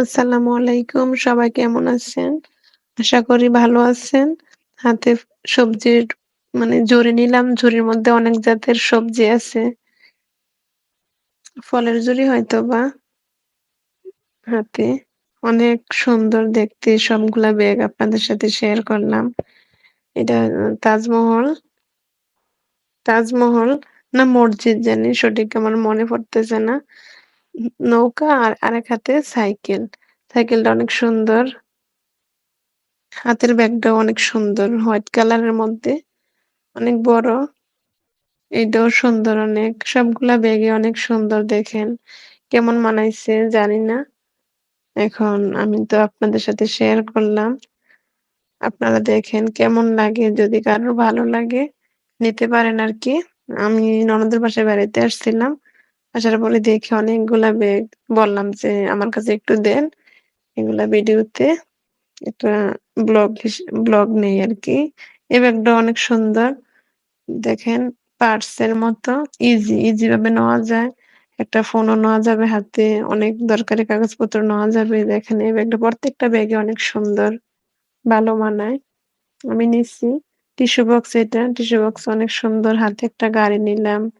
আসসালামু আলাইকুম। সবাই কেমন আছেন? আশা করি ভালো আছেন। হাতে সবজির ঝুড়ি নিলাম। ঝুড়ির মধ্যে অনেক জাতের সবজি আছে। ফলের ঝুড়ি হয়তোবা হাতে। অনেক সুন্দর দেখতে সবগুলা ব্যাগ আপনাদের সাথে শেয়ার করলাম। এটা তাজমহল না মসজিদ জানি সঠিক আমার মনে পড়তেছে না। নৌকা আর আরেক হাতে সাইকেল। সাইকেলটা অনেক সুন্দর। হাতের ব্যাগটাও অনেক সুন্দর। হোয়াইট কালারের মধ্যে অনেক বড়। এটাও সুন্দর অনেক। সবগুলা ব্যাগই অনেক সুন্দর দেখেন। কেমন মানাইছে জানি না। এখন আমি তো আপনাদের সাথে শেয়ার করলাম। আপনারা দেখেন কেমন লাগে যদি কারোর ভালো লাগে নিতে পারেন আরকি। আমি ননদের বাসায় বেড়াইতে আসছিলাম। আসার পরে দেখি অনেকগুলা ব্যাগ। বললাম যে, "আমার কাছে একটু দেন।" এগুলা ভিডিওতে একটা ব্লগ নেই আরকি। এই ব্যাগটা অনেক সুন্দর। দেখেন পার্সের মতো ইজি ভাবে নেওয়া যায়। একটা ফোনও নেওয়া যাবে হাতে, অনেক দরকারি কাগজপত্র নেওয়া যাবে। দেখেন এই ব্যাগটা প্রত্যেকটা ব্যাগই অনেক সুন্দর, ভালো মানায়। আমি নিচ্ছি। টিস্যু বক্স এটা। টিস্যু বক্স অনেক সুন্দর। হাতে একটা গাড়ি নিলাম।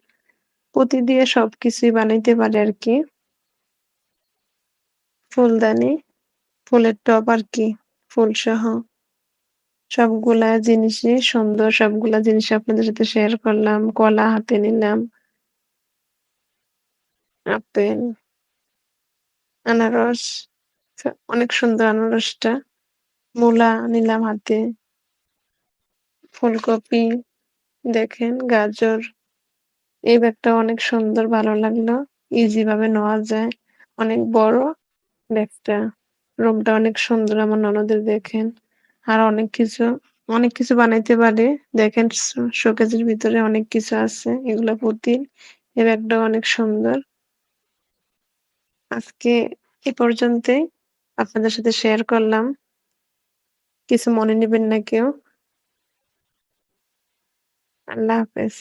পুঁতি দিয়ে সবকিছুই বানাইতে পারে আরকি। ফুলদানি, ফুলের টব আরকি, ফুলসহ। সবগুলা জিনিসই সুন্দর। সবগুলা জিনিস আপনাদের সাথে শেয়ার করলাম। কলা হাতে নিলাম, আপেল, আনারস। অনেক সুন্দর আনারসটা। মূলা নিলাম হাতে, ফুলকপি, দেখেন গাজর। এই ব্যাগটা অনেক সুন্দর ভালো লাগলো। ইজি ভাবে নেওয়া যায়। অনেক বড় ব্যাগটা। রুমটা অনেক সুন্দর আমার ননদের দেখেন। আর অনেক কিছু বানাইতে পারে। দেখেন শোকেজের ভিতরে অনেক কিছু আছে। এগুলা পুঁতির। এই ব্যাগটাও অনেক সুন্দর। আজকে এ পর্যন্তই আপনাদের সাথে শেয়ার করলাম। কিছু মনে নিবেন না কেউ। আল্লাহ হাফেজ।